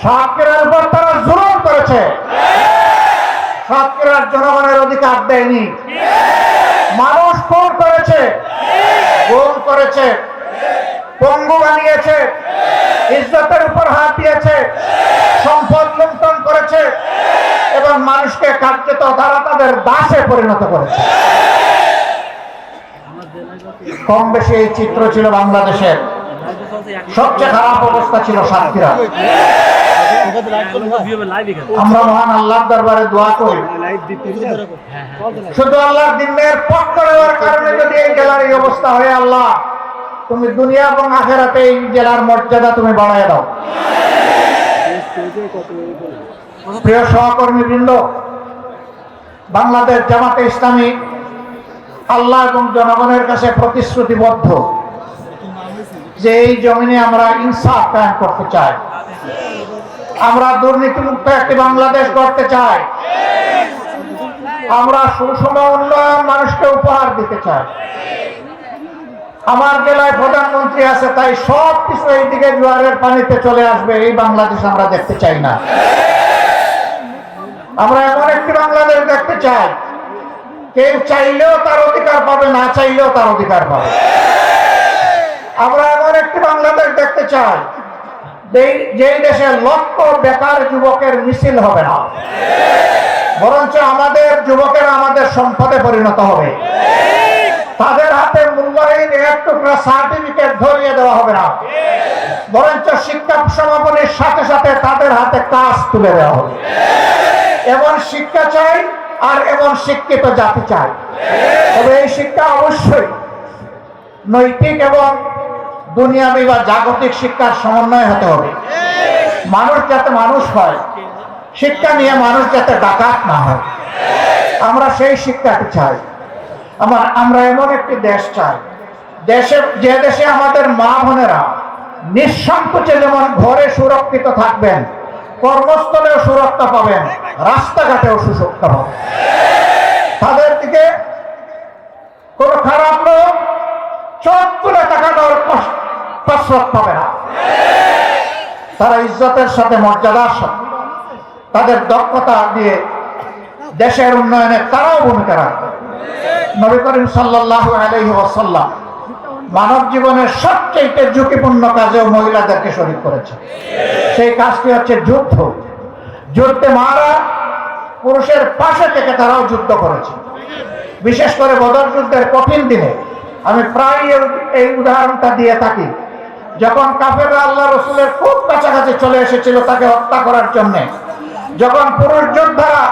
সাতক্ষীরার উপর তারা জুলুম করেছে, সাতক্ষীরার জনগণের অধিকার দেয়নি, মানুষ খুন করেছে, গুম করেছে, পঙ্গু বানিয়েছে, ইজ্জতের উপর হাত দিয়েছে, সম্পদ লুণ্ঠন করেছে এবং মানুষকে কার্যত তারা তাদের দাসে পরিণত করেছে। কম বেশি এই চিত্র ছিল বাংলাদেশের। সবচেয়ে খারাপ অবস্থা ছিল সাতক্ষীরা। আমরা মহান আল্লাহর দরবারে দোয়া করি, শুধু আল্লাহর দিনের পক্ষ নেওয়ার কারণে যদি এই জেলার এই অবস্থা হয়, আল্লাহ তুমি দুনিয়া এবং আখিরাতে এই জেলার মর্যাদা তুমি বাড়ায় দাও। প্রিয় সহকর্মীবৃন্দ, বাংলাদেশ জামাতে ইসলামী আল্লাহ এবং জনগণের কাছে প্রতিশ্রুতিবদ্ধ যে এই জমিনে আমরা ইনসাফ কায়েম করতে চাই, আমরা দুর্নীতিমুক্ত একটি বাংলাদেশ গড়তে চাই, আমরা সুষম উন্নয়ন মানুষকে উপহার দিতে চাই। আমার জেলায় প্রধানমন্ত্রী আছে, তাই সব কিছু এইদিকে জোয়ারের পানিতে চলে আসবে, এই বাংলাদেশ আমরা দেখতে চাই না। আমরা এমন একটি বাংলাদেশ দেখতে চাই, কেউ চাইলেও তার অধিকার পাবে, না চাইলেও তার অধিকার পাবে। আমরা এমন একটি বাংলাদেশ দেখতে চাই যেই দেশে লক্ষ বেকার যুবকের মিছিল হবে না, বরঞ্চ আমাদের যুবকেরা আমাদের সম্পদে পরিণত হবে। তাদের হাতে মূল্যহীন এক টুকরা সার্টিফিকেট ধরিয়ে দেওয়া হবে না, বরঞ্চ শিক্ষা সমাপনের সাথে সাথে তাদের হাতে কাজ তুলে দেওয়া হবে। এমন শিক্ষা চাই আর এমন শিক্ষিত জাতি চাই। তবে এই শিক্ষা অবশ্যই নৈতিক এবং দুনিয়াবী বা জাগতিক শিক্ষার সমন্বয় হতে হবে। মানুষ যাতে মানুষ হয়, শিক্ষা নিয়ে মানুষ যাতে ডাকাত না হয়, আমরা সেই শিক্ষাটি চাই। আমরা এমন একটি দেশ চাই, যে দেশে আমাদের মা বোনেরা নিঃসংকোচে যেমন ঘরে সুরক্ষিত থাকবেন, কর্মস্থলেও সুরক্ষা পাবেন, রাস্তাঘাটেও সুরক্ষা পাবেন। তাদের দিকে কোন খারাপ লোক চোখ তুলে তাকানোর প্রশ্রয় পাবে না। তারা ইজ্জতের সাথে, মর্যাদার সাথে, তাদের দক্ষতা দিয়ে দেশের উন্নয়নে তারাও ভূমিকা রাখবে। নবী করিম সাল্লাল্লাহু আলাইহি ওয়াসাল্লাম মানব জীবনের সবচেয়ে ঝুঁকিপূর্ণ কাজেও মহিলাদেরকে শরীক করেছে। সেই কাজটি হচ্ছে যুদ্ধ। যুদ্ধে মারা পুরুষের পাশে থেকে তারাও যুদ্ধ করেছে। বিশেষ করে বদর যুদ্ধের কঠিন দিনে আমি প্রায় এই উদাহরণটা দিয়ে থাকি। যখন কাফেররা আল্লাহ রসুলের খুব কাছাকাছি চলে এসেছিল তাকে হত্যা করার জন্য, যখন পুরুষ যোদ্ধারা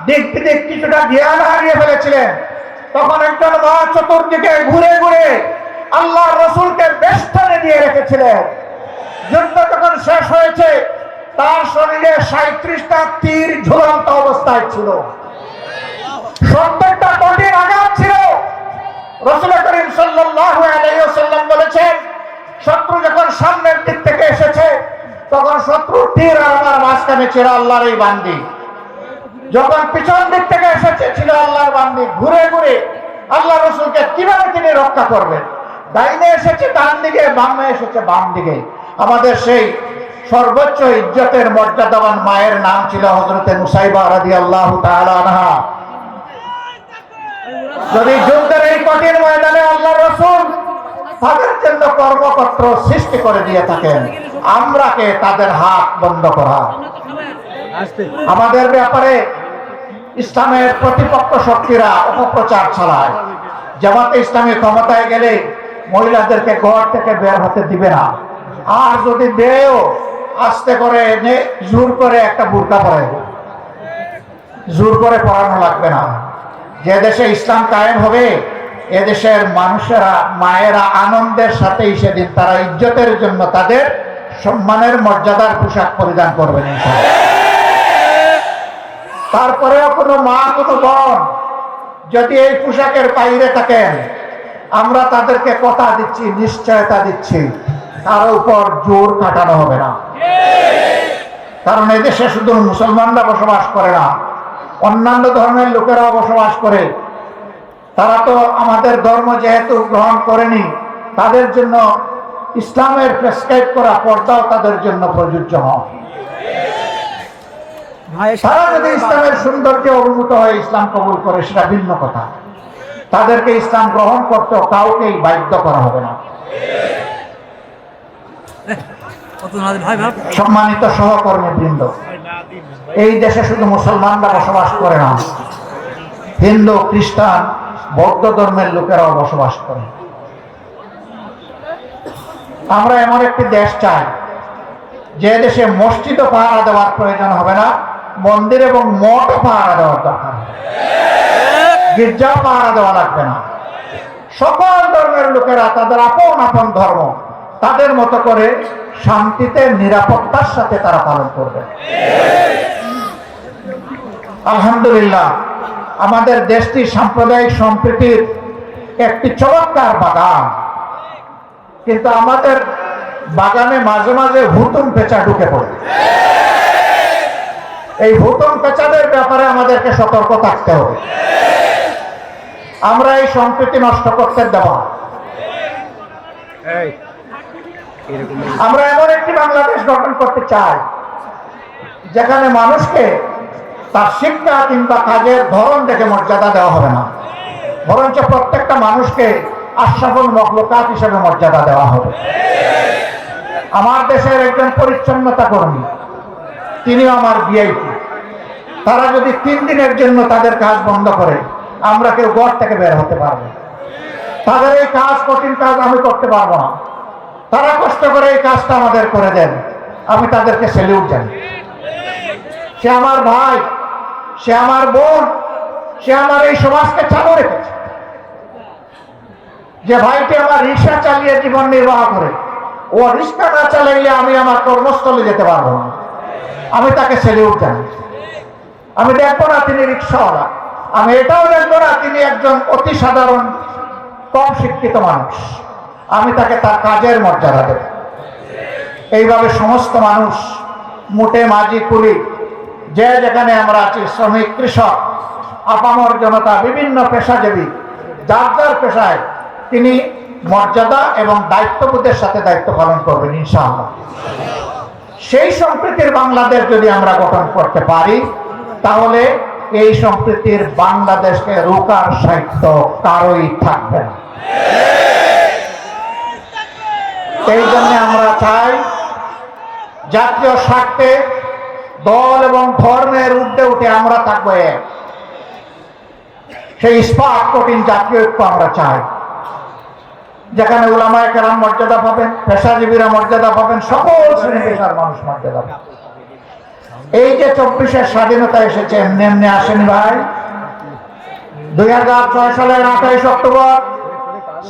দিক বিদিক কিছুটা জ্ঞান হারিয়ে ফেলেছিলেন, তখন একজন মা চতুর্দিকে ঘুরে ঘুরে আল্লাহ রসুলকে বেষ্টনে দিয়ে রেখেছিলেন। যুদ্ধ যখন শেষ হয়েছে, তার শরীরে 37টা তীর ঝুলন্ত অবস্থায় ছিল, 70টা কঠিন আঘাত ছিল। রাসূল করিম সাল্লাল্লাহু আলাইহি ওয়াসাল্লাম বলেছেন, শত্রু যখন সামনের দিক থেকে এসেছে, তখন শত্রুর তীর আমার মাঝখানে ছিল আল্লাহর এই বান্দি। যখন পিছন দিক থেকে এসেছে ছিল আল্লাহর বান্দি। ঘুরে ঘুরে আল্লাহ রসুলকে কিভাবে তিনি রক্ষা করবেন? ডাইনে এসেছে ডান দিকে, বামে এসেছে বাম দিকে। আমাদের সেই সর্বোচ্চ ইজ্জতের মর্যাদাবান মায়ের নাম ছিল হযরতে মুসাইবা রাদিয়াল্লাহু তাআলা আনহা। যদি যুদ্ধের এই কঠিন ময়দানে আল্লাহ রসুল তাদের জন্য কর্মক্ষেত্র সৃষ্টি করে দিয়ে থাকেন, আমরা কে তাদের হাত বন্ধ করা? আমাদের ব্যাপারে ইসলামের প্রতিপক্ষ শক্তিরা অপপ্রচার চালায়। জামাতে ইসলামী ক্ষমতায় গেলে মহিলাদেরকে ঘর থেকে বের হতে দিবে না, আর যদি দেও আস্তে করে এনে জোর করে একটা বুরকা পরে, জোর করে পড়ানো লাগবে না। যে দেশে ইসলাম কায়েম হবে, এদেশের মানুষেরা, মায়েরা আনন্দের সাথেই সেদিন তারা ইজ্জতের জন্য তাদের সম্মানের মর্যাদার পোশাক পরিধান করবেন ইনশাআল্লাহ। তারপরেও কোনো মা, কোনো বোন যদি এই পোশাকের বাইরে থাকেন, আমরা তাদেরকে কথা দিচ্ছি, নিশ্চয়তা দিচ্ছি, তার উপর জোর খাটানো হবে না। কারণ এদেশে শুধু মুসলমানরা বসবাস করে না, অন্যান্য ধর্মের লোকেরাও বসবাস করে। তারা তো আমাদের ধর্ম যেহেতু গ্রহণ করেনি, তাদের জন্য ইসলামের প্রেসক্রাইব করা পর্দাও তাদের জন্য প্রযোজ্য হয়। তারা যদি ইসলামের সৌন্দর্য অভিভূত হয়ে ইসলাম কবুল করে সেটা ভিন্ন কথা, তাদেরকে ইসলাম গ্রহণ করতে কাউকেই বাধ্য করা হবে না। সম্মানিত সহকর্মী বৃন্দ, এই দেশে শুধু মুসলমানরা বসবাস করে না, হিন্দু, খ্রিস্টান, বৌদ্ধ ধর্মের লোকেরাও বসবাস করে। আমরা এমন একটি দেশ চাই যে দেশে মসজিদও পাহারা দেওয়ার প্রয়োজন হবে না, মন্দির এবং মঠও পাহারা দেওয়ার দরকার হবে, গির্জাও পাহারা দেওয়া লাগবে না। সকল ধর্মের লোকেরা তাদের আপন আপন ধর্ম তাদের মতো করে শান্তিতে নিরাপত্তার সাথে তারা পালন করবে। আলহামদুলিল্লাহ, আমাদের দেশটি সাম্প্রদায়িক সম্প্রীতির একটি চমৎকার বাগান, কিন্তু আমাদের বাগানে মাঝে মাঝে হুতুম পেঁচা ঢুকে পড়ে। এই হুতুম পেঁচাদের ব্যাপারে আমাদেরকে সতর্ক থাকতে হবে। আমরা এই সম্প্রীতি নষ্ট করতে দেব না। আমরা এমন একটি বাংলাদেশ গঠন করতে চাই যেখানে মানুষকে তার শিক্ষা কিংবা কাজের ধরন দেখে মর্যাদা দেওয়া হবে না, বরঞ্চ প্রত্যেকটা মানুষকে আশরাফুল মখলুকাত হিসেবে মর্যাদা দেওয়া হবে। আমার দেশের একজন পরিচ্ছন্নতা কর্মী, তিনিও আমার ভিআইপি, তারা যদি 3 দিনের জন্য তাদের কাজ বন্ধ করে, আমরা কেউ ঘর থেকে বের হতে পারবো। তাদের এই কাজ, কঠিন কাজ আমি করতে পারবো না, তারা কষ্ট করে এই কাজটা আমাদের করে দেন, আমি তাদেরকে স্যালিউট জানাই। সে আমার ভাই, সে আমার বোন, সে আমার এই সমাজকে চালু রেখেছে। যে ভাইটি আমার রিক্সা চালিয়ে জীবন নির্বাহ করে, ও রিক্সা না চালাইলে আমি আমার কর্মস্থলে যেতে পারবো না, আমি তাকে স্যালিউট জানাই। আমি দেখবো না তিনি রিক্সাওয়ালা, আমি এটাও দেখবো না তিনি একজন অতি সাধারণ কম শিক্ষিত মানুষ, আমি তাকে তার কাজের মর্যাদা দেব। এইভাবে সমস্ত মানুষ, মুটে মাঝি কুলি, যে যেখানে আমরা আছি, শ্রমিক, কৃষক, আপামর জনতা, বিভিন্ন পেশাজীবী, যার যার পেশায় তিনি মর্যাদা এবং দায়িত্ববোধের সাথে দায়িত্ব পালন করবেন ইনশাআল্লাহ। সেই সম্প্রীতির বাংলাদেশ যদি আমরা গঠন করতে পারি, তাহলে এই সম্প্রীতির বাংলাদেশকে রোকার সাহিত্য কারোই থাকবে না। এই জন্য আমরা চাই জাতীয় স্বার্থে দল এবং ধর্মের ঊর্ধ্বে উঠে আমরা থাকবো এক। সেই ইস্পাত কঠিন জাতীয় ঐক্য আমরা চাই, যেখানে উলামায়ে কেরাম মর্যাদা পাবেন, পেশাজীবীরা মর্যাদা পাবেন, সকল শ্রেণী পেশার মানুষ মর্যাদা পাবেন। এই যে 24-এর স্বাধীনতা এসেছে এমনি এমনি আসেনি ভাই। 2006 সালের 28 অক্টোবর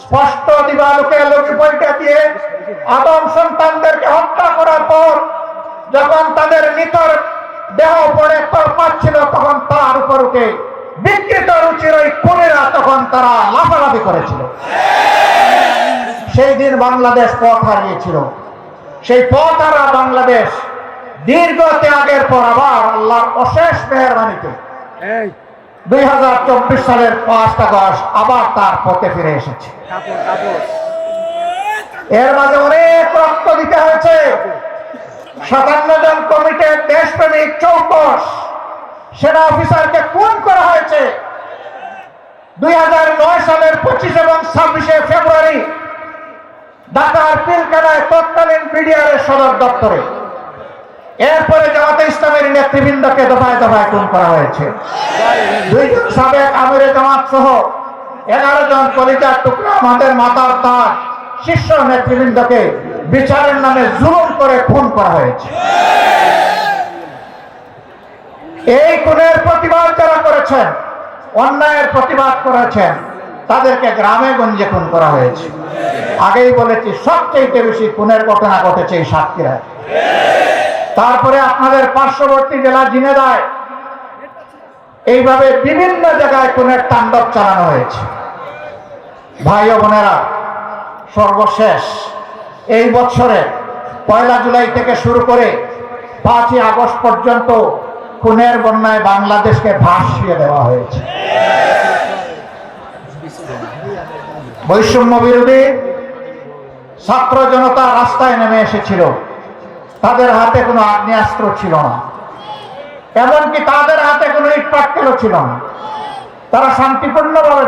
স্পষ্ট দিবালোকে লক্ষ্য পরীক্ষা দিয়ে আদম সন্তানদেরকে হত্যা করার পর যখন তাদের নিতর দেহ পড়ে পাচ্ছিল, তখন তার উপর উঠে বিকৃত রুচির ওই খুনিরা তখন তারা লাফালাফি করেছিল। সেই দিন বাংলাদেশ পথ হারিয়েছিল। সেই পথ হারা বাংলাদেশ দীর্ঘ ত্যাগের পর আবার আল্লাহর অশেষ মেহেরবানিতে 2024 সালের 5 আগস্ট আবার তার পথে ফিরে এসেছে। এর মাঝে অনেক রক্ত দিতে হয়েছে। 57 জন কমিটির দেশপ্রেমিক 24 সেনা অফিসারকে খুন করা হয়েছে 2009 সালের 25 এবং 26 ফেব্রুয়ারি ঢাকার পিলখানায় তৎকালীন বিডিআরের সদর দপ্তরে। এরপরে জামাতে ইসলামের নেতৃবৃন্দকে দফায় দফায় খুন করা হয়েছে। 2 জন সাবেক আমিরে জামাত সহ 11 জন কলিজার টুকরা আমাদের মাতার তার শীর্ষ নেতৃবৃন্দকে বিচারের নামে জুলুম করে খুন করা হয়েছে। এই খুনের প্রতিবাদ যারা করেছেন, অন্যায়ের প্রতিবাদ করেছেন, তাদেরকে গ্রামে গঞ্জে খুন করা হয়েছে। আগেই বলেছি, সবচেয়ে বেশি খুনের ঘটনা ঘটেছে এই সাতক্ষীরায়। তারপরে আপনাদের পার্শ্ববর্তী জেলা ঝিনাইদহে এইভাবে বিভিন্ন জায়গায় খুনের তাণ্ডব চালানো হয়েছে। ভাই ও বোনেরা, সর্বশেষ এই বছরে 1 জুলাই থেকে শুরু করে 5 আগস্ট পর্যন্ত খুনের বন্যায় বাংলাদেশকে ভাসিয়ে দেওয়া হয়েছে। বৈষম্য বিরোধী ছাত্র জনতা রাস্তায় নেমে এসেছিল, তাদের হাতে কোনো আগ্নেয়াস্ত্র ছিল না। এমনকি তাদের হাতে কোনো ইট পাটকেলও ছিল না। তারা শান্তিপূর্ণভাবে